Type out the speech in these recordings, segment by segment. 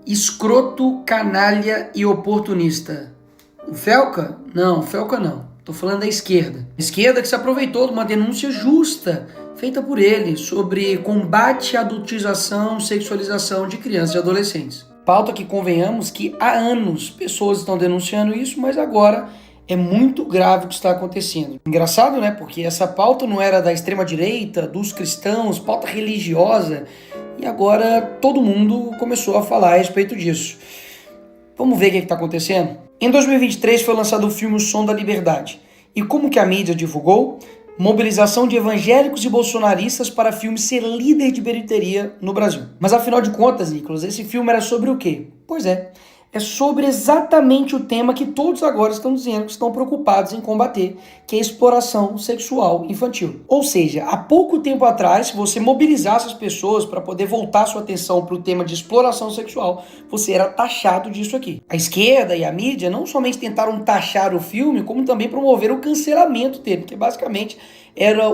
escroto, canalha e oportunista. O Felca? Não, o Felca não. Tô falando da esquerda. A esquerda que se aproveitou de uma denúncia justa feita por ele sobre combate à adultização, sexualização de crianças e adolescentes. Pauta que, convenhamos, que há anos pessoas estão denunciando isso, mas agora é muito grave o que está acontecendo. Engraçado, né? Porque essa pauta não era da extrema-direita, dos cristãos, pauta religiosa, e agora todo mundo começou a falar a respeito disso. Vamos ver o que está acontecendo? Em 2023 foi lançado o filme O Som da Liberdade. E como que a mídia divulgou? Mobilização de evangélicos e bolsonaristas para filme ser líder de bilheteria no Brasil. Mas afinal de contas, Nicolas, esse filme era sobre o quê? Pois é sobre exatamente o tema que todos agora estão dizendo que estão preocupados em combater, que é a exploração sexual infantil. Ou seja, há pouco tempo atrás, se você mobilizasse as pessoas para poder voltar sua atenção para o tema de exploração sexual, você era taxado disso aqui. A esquerda e a mídia não somente tentaram taxar o filme, como também promoveram o cancelamento dele, porque basicamente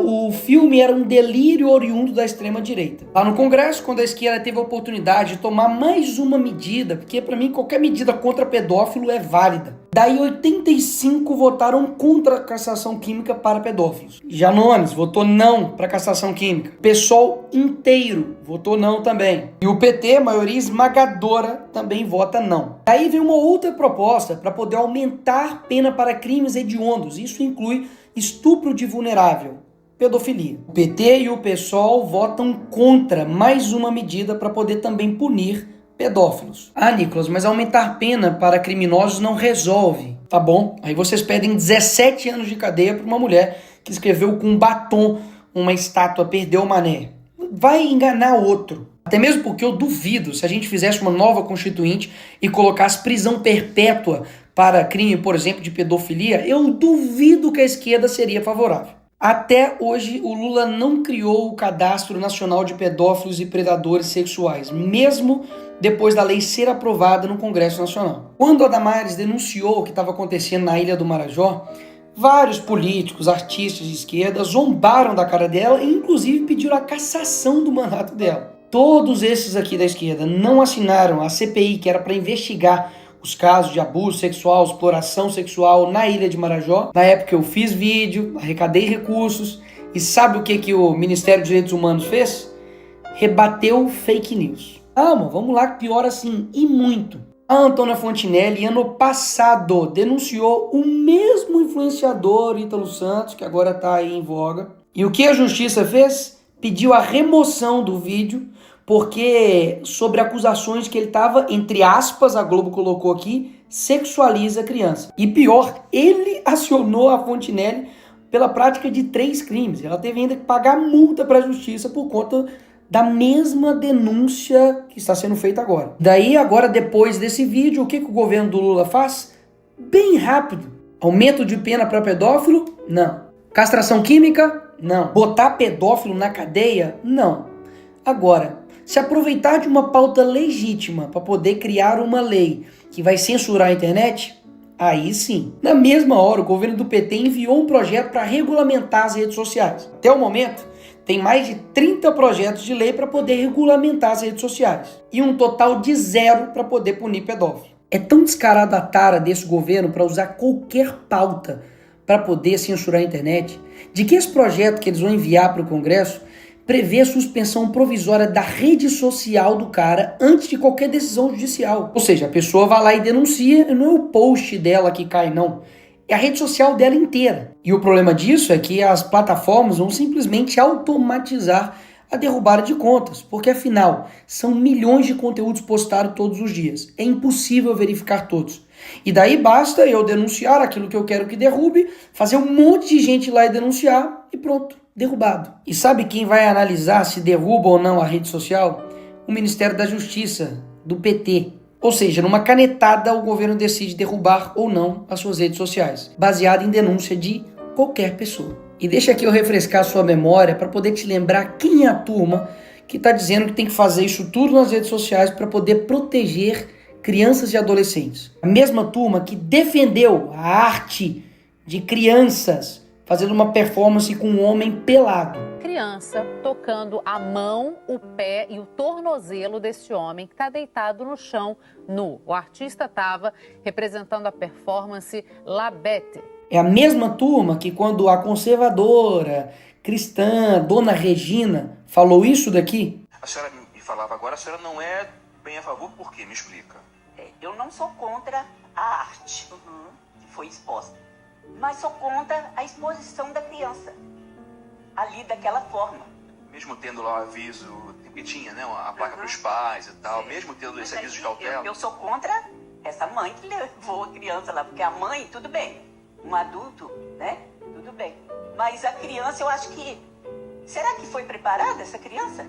o filme era um delírio oriundo da extrema-direita. Lá no Congresso, quando a esquerda teve a oportunidade de tomar mais uma medida, porque para mim qualquer medida contra pedófilo é válida. Daí 85 votaram contra a castração química para pedófilos. Janones votou não para a castração química. O PSOL inteiro votou não também. E o PT, maioria esmagadora, também vota não. Daí vem uma outra proposta para poder aumentar pena para crimes hediondos. Isso inclui estupro de vulnerável, pedofilia. O PT e o PSOL votam contra mais uma medida para poder também punir pedófilos. Ah, Nicolas, mas aumentar pena para criminosos não resolve. Tá bom, aí vocês pedem 17 anos de cadeia para uma mulher que escreveu com batom uma estátua Perdeu o Mané. Vai enganar outro. Até mesmo porque eu duvido, se a gente fizesse uma nova constituinte e colocasse prisão perpétua para crime, por exemplo, de pedofilia, eu duvido que a esquerda seria favorável. Até hoje, o Lula não criou o Cadastro Nacional de Pedófilos e Predadores Sexuais, mesmo depois da lei ser aprovada no Congresso Nacional. Quando a Damares denunciou o que estava acontecendo na Ilha do Marajó, vários políticos, artistas de esquerda zombaram da cara dela e inclusive pediram a cassação do mandato dela. Todos esses aqui da esquerda não assinaram a CPI, que era para investigar os casos de abuso sexual, exploração sexual na Ilha de Marajó. Na época eu fiz vídeo, arrecadei recursos, e sabe o que o Ministério dos Direitos Humanos fez? Rebateu fake news. Calma, vamos lá, pior assim, e muito. A Antônia Fontinelli, ano passado, denunciou o mesmo influenciador Ítalo Santos, que agora está aí em voga. E o que a justiça fez? Pediu a remoção do vídeo, porque sobre acusações que ele estava, entre aspas, a Globo colocou aqui, sexualiza a criança. E pior, ele acionou a Fontinelli pela prática de 3 crimes. Ela teve ainda que pagar multa para a justiça por conta da mesma denúncia que está sendo feita agora. Daí, agora, depois desse vídeo, o que o governo do Lula faz? Bem rápido. Aumento de pena para pedófilo? Não. Castração química? Não. Botar pedófilo na cadeia? Não. Agora, se aproveitar de uma pauta legítima para poder criar uma lei que vai censurar a internet, aí sim. Na mesma hora, o governo do PT enviou um projeto para regulamentar as redes sociais. Até o momento, tem mais de 30 projetos de lei para poder regulamentar as redes sociais. E um total de 0 para poder punir pedófilo. É tão descarada a tara desse governo para usar qualquer pauta para poder censurar a internet, de que esse projeto que eles vão enviar para o Congresso prevê a suspensão provisória da rede social do cara antes de qualquer decisão judicial. Ou seja, a pessoa vai lá e denuncia, e não é o post dela que cai, não. É a rede social dela inteira. E o problema disso é que as plataformas vão simplesmente automatizar a derrubada de contas, porque afinal, são milhões de conteúdos postados todos os dias. É impossível verificar todos. E daí basta eu denunciar aquilo que eu quero que derrube, fazer um monte de gente ir lá e denunciar e pronto, derrubado. E sabe quem vai analisar se derruba ou não a rede social? O Ministério da Justiça, do PT. Ou seja, numa canetada o governo decide derrubar ou não as suas redes sociais, baseado em denúncia de qualquer pessoa. E deixa aqui eu refrescar a sua memória para poder te lembrar quem é a turma que está dizendo que tem que fazer isso tudo nas redes sociais para poder proteger crianças e adolescentes. A mesma turma que defendeu a arte de crianças fazendo uma performance com um homem pelado. Criança tocando a mão, o pé e o tornozelo desse homem que está deitado no chão nu. O artista estava representando a performance La Bête. É a mesma turma que quando a conservadora cristã Dona Regina falou isso daqui. A senhora me falava agora, a senhora não é bem a favor, por quê? Me explica. Eu não sou contra a arte que foi exposta, mas sou contra a exposição da criança ali daquela forma. Mesmo tendo lá o aviso, que tinha, né, a placa para os pais e tal, mesmo tendo esse aviso de cautela. Eu sou contra essa mãe que levou a criança lá, porque a mãe, tudo bem, um adulto, né, tudo bem. Mas a criança, eu acho que... Será que foi preparada essa criança?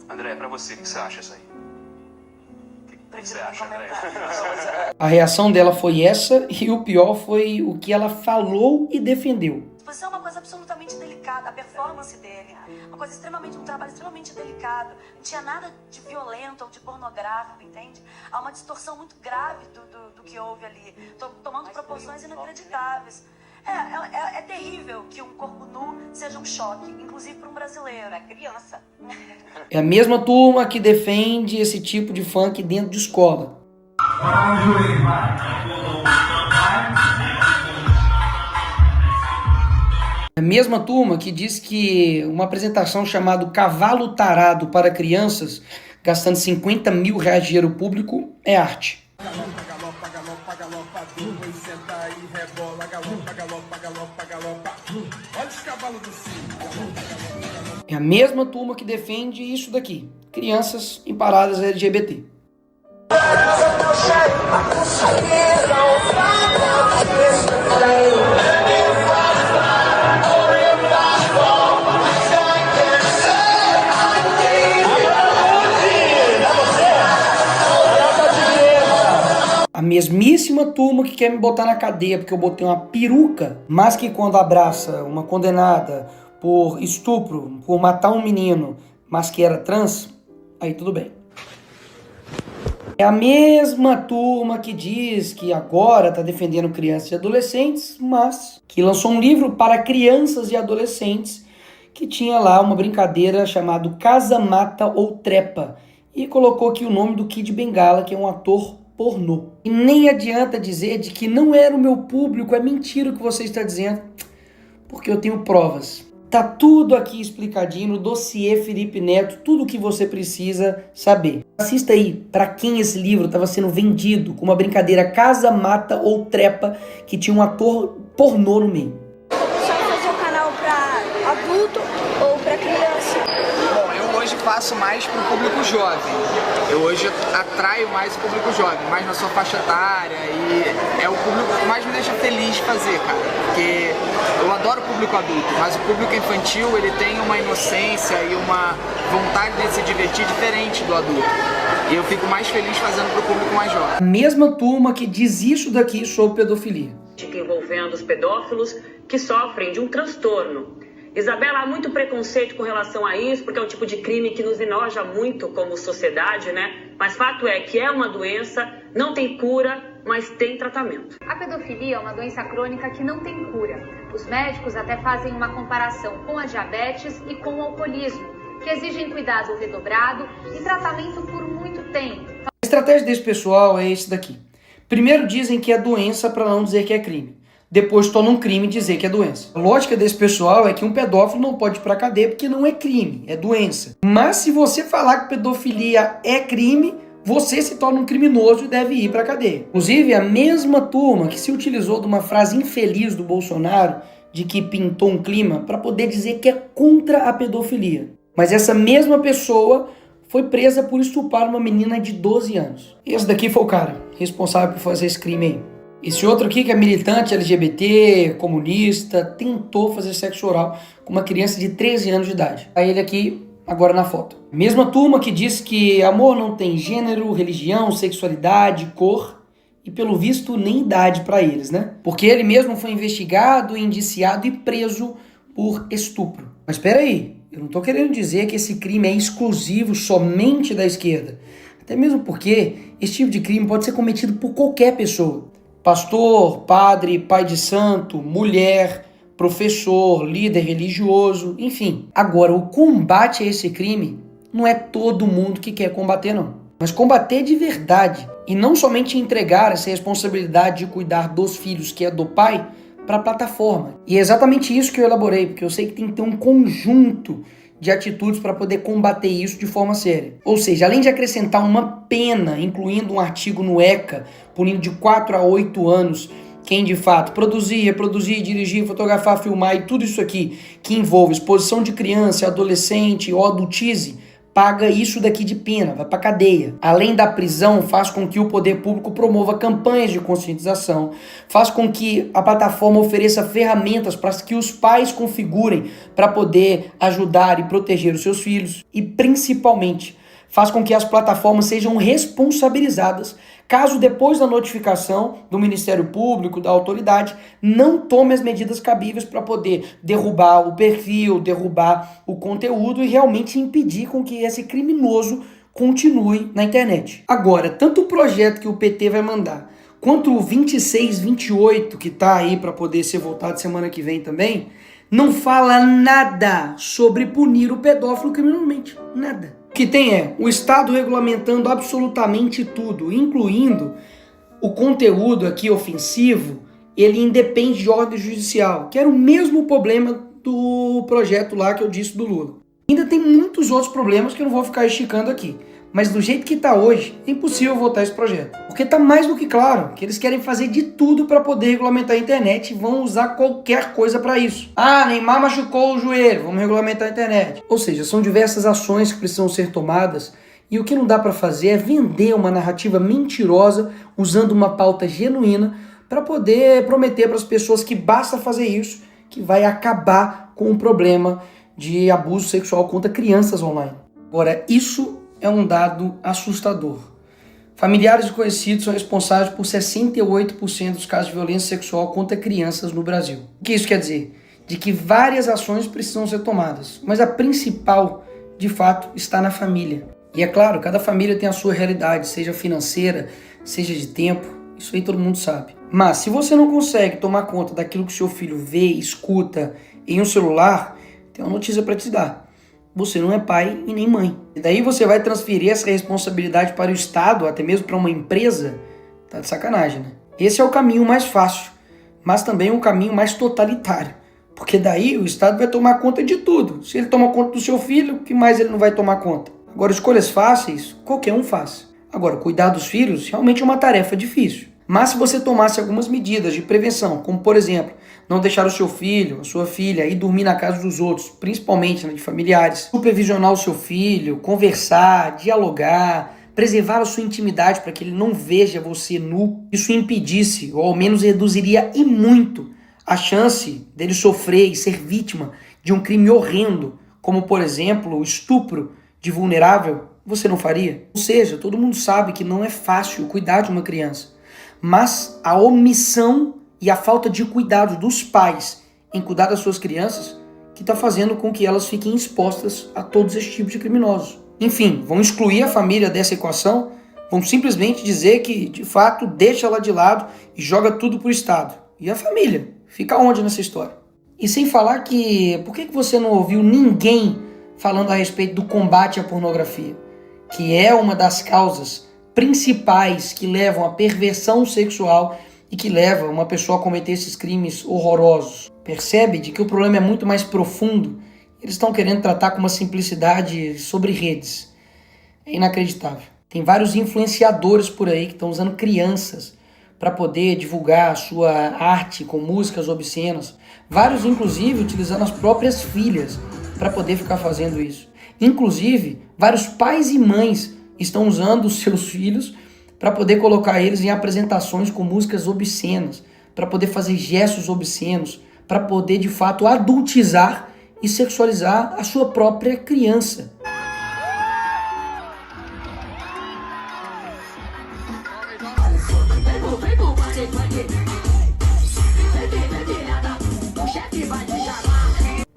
André, para você, o que você acha isso aí? O que você acha, André? A reação dela foi essa e o pior foi o que ela falou e defendeu. A exposição é uma coisa absolutamente delicada, a performance dele, um trabalho extremamente delicado. Não tinha nada de violento ou de pornográfico, entende? Há uma distorção muito grave do que houve ali, tomando proporções inacreditáveis. É terrível que um corpo nu seja um choque, inclusive para um brasileiro. É criança. É a mesma turma que defende esse tipo de funk dentro de escola. É a mesma turma que diz que uma apresentação chamada Cavalo Tarado para crianças, gastando 50 mil reais de dinheiro público, é arte. É a mesma turma que defende isso daqui, crianças em paradas LGBT. A mesmíssima turma que quer me botar na cadeia porque eu botei uma peruca, mas que quando abraça uma condenada por estupro, por matar um menino, mas que era trans, aí tudo bem. É a mesma turma que diz que agora está defendendo crianças e adolescentes, mas que lançou um livro para crianças e adolescentes que tinha lá uma brincadeira chamada Casa, Mata ou Trepa e colocou aqui o nome do Kid Bengala, que é um ator pornô. E nem adianta dizer de que não era o meu público, é mentira o que você está dizendo, porque eu tenho provas. Tá tudo aqui explicadinho no dossiê Felipe Neto, tudo o que você precisa saber. Assista aí para quem esse livro estava sendo vendido com uma brincadeira Casa, Mata ou Trepa que tinha um ator pornô no meio. Só fazer o canal para adulto ou para criança? Bom, eu hoje faço mais para o público jovem. Eu hoje atraio mais o público jovem, mais na sua faixa etária, e é o público que mais me deixa feliz de fazer, cara. Porque eu adoro o público adulto, mas o público infantil, ele tem uma inocência e uma vontade de se divertir diferente do adulto. E eu fico mais feliz fazendo para o público mais jovem. A mesma turma que diz isso daqui sobre pedofilia. Envolvendo os pedófilos que sofrem de um transtorno. Isabela, há muito preconceito com relação a isso, porque é um tipo de crime que nos enoja muito como sociedade, né? Mas fato é que é uma doença, não tem cura, mas tem tratamento. A pedofilia é uma doença crônica que não tem cura. Os médicos até fazem uma comparação com a diabetes e com o alcoolismo, que exigem cuidado redobrado e tratamento por muito tempo. A estratégia desse pessoal é esse daqui. Primeiro dizem que é doença para não dizer que é crime. Depois tornam um crime dizer que é doença. A lógica desse pessoal é que um pedófilo não pode ir pra cadeia porque não é crime, é doença. Mas se você falar que pedofilia é crime, você se torna um criminoso e deve ir pra cadeia. Inclusive, a mesma turma que se utilizou de uma frase infeliz do Bolsonaro, de que pintou um clima, para poder dizer que é contra a pedofilia. Mas essa mesma pessoa foi presa por estuprar uma menina de 12 anos. Esse daqui foi o cara responsável por fazer esse crime aí. Esse outro aqui, que é militante LGBT, comunista, tentou fazer sexo oral com uma criança de 13 anos de idade. Aí ele aqui, agora na foto. Mesma turma que diz que amor não tem gênero, religião, sexualidade, cor e, pelo visto, nem idade para eles, né? Porque ele mesmo foi investigado, indiciado e preso por estupro. Mas espera aí, eu não tô querendo dizer que esse crime é exclusivo somente da esquerda. Até mesmo porque esse tipo de crime pode ser cometido por qualquer pessoa. Pastor, padre, pai de santo, mulher, professor, líder religioso, enfim. Agora, o combate a esse crime não é todo mundo que quer combater, não. Mas combater de verdade e não somente entregar essa responsabilidade de cuidar dos filhos, que é do pai, para a plataforma. E é exatamente isso que eu elaborei, porque eu sei que tem que ter um conjunto de atitudes para poder combater isso de forma séria. Ou seja, além de acrescentar uma pena, incluindo um artigo no ECA, punindo de 4 a 8 anos quem de fato produzir, reproduzir, dirigir, fotografar, filmar e tudo isso aqui que envolve exposição de criança, adolescente ou adultize, paga isso daqui de pena, vai pra cadeia. Além da prisão, faz com que o poder público promova campanhas de conscientização, faz com que a plataforma ofereça ferramentas para que os pais configurem para poder ajudar e proteger os seus filhos e, principalmente, faz com que as plataformas sejam responsabilizadas caso depois da notificação do Ministério Público, da autoridade, não tome as medidas cabíveis para poder derrubar o perfil, derrubar o conteúdo e realmente impedir com que esse criminoso continue na internet. Agora, tanto o projeto que o PT vai mandar, quanto o 2628, que está aí para poder ser votado semana que vem também, não fala nada sobre punir o pedófilo criminalmente. Nada. O que tem é o Estado regulamentando absolutamente tudo, incluindo o conteúdo aqui ofensivo, ele independe de ordem judicial, que era o mesmo problema do projeto lá que eu disse do Lula. Ainda tem muitos outros problemas que eu não vou ficar esticando aqui, mas do jeito que está hoje, é impossível votar esse projeto. Porque está mais do que claro que eles querem fazer de tudo para poder regulamentar a internet e vão usar qualquer coisa para isso. Ah, Neymar machucou o joelho, vamos regulamentar a internet. Ou seja, são diversas ações que precisam ser tomadas e o que não dá para fazer é vender uma narrativa mentirosa usando uma pauta genuína para poder prometer para as pessoas que basta fazer isso, que vai acabar com o problema de abuso sexual contra crianças online. Agora, isso é um dado assustador. Familiares e conhecidos são responsáveis por 68% dos casos de violência sexual contra crianças no Brasil. O que isso quer dizer? De que várias ações precisam ser tomadas, mas a principal, de fato, está na família. E é claro, cada família tem a sua realidade, seja financeira, seja de tempo, isso aí todo mundo sabe. Mas se você não consegue tomar conta daquilo que seu filho vê, escuta em um celular, tem uma notícia para te dar. Você não é pai e nem mãe. E daí você vai transferir essa responsabilidade para o Estado, até mesmo para uma empresa, tá de sacanagem, né? Esse é o caminho mais fácil, mas também o caminho mais totalitário. Porque daí o Estado vai tomar conta de tudo. Se ele toma conta do seu filho, o que mais ele não vai tomar conta? Agora, escolhas fáceis, qualquer um faz. Agora, cuidar dos filhos realmente é uma tarefa difícil. Mas se você tomasse algumas medidas de prevenção, como por exemplo, não deixar o seu filho, a sua filha ir dormir na casa dos outros, principalmente de familiares, supervisionar o seu filho, conversar, dialogar, preservar a sua intimidade para que ele não veja você nu, isso impedisse, ou ao menos reduziria e muito, a chance dele sofrer e ser vítima de um crime horrendo, como por exemplo o estupro de vulnerável, você não faria? Ou seja, todo mundo sabe que não é fácil cuidar de uma criança. Mas a omissão e a falta de cuidado dos pais em cuidar das suas crianças que está fazendo com que elas fiquem expostas a todos esses tipos de criminosos. Enfim, vão excluir a família dessa equação, vão simplesmente dizer que, de fato, deixa ela de lado e joga tudo para o Estado. E a família? Fica onde nessa história? E sem falar que, por que você não ouviu ninguém falando a respeito do combate à pornografia, que é uma das causas principais que levam à perversão sexual e que levam uma pessoa a cometer esses crimes horrorosos. Percebe de que o problema é muito mais profundo. Eles estão querendo tratar com uma simplicidade sobre redes. É inacreditável. Tem vários influenciadores por aí que estão usando crianças para poder divulgar a sua arte com músicas obscenas. Vários, inclusive, utilizando as próprias filhas para poder ficar fazendo isso. Inclusive, vários pais e mães estão usando os seus filhos para poder colocar eles em apresentações com músicas obscenas, para poder fazer gestos obscenos, para poder, de fato, adultizar e sexualizar a sua própria criança.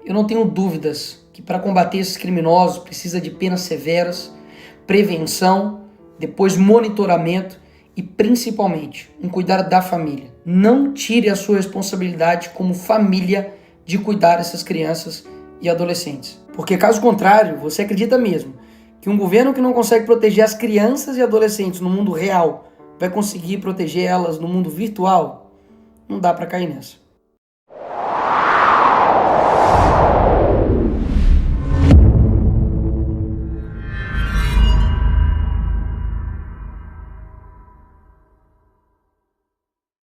Eu não tenho dúvidas que para combater esses criminosos precisa de penas severas, prevenção, depois monitoramento e principalmente um cuidado da família. Não tire a sua responsabilidade como família de cuidar dessas crianças e adolescentes. Porque caso contrário, você acredita mesmo que um governo que não consegue proteger as crianças e adolescentes no mundo real vai conseguir proteger elas no mundo virtual? Não dá para cair nessa.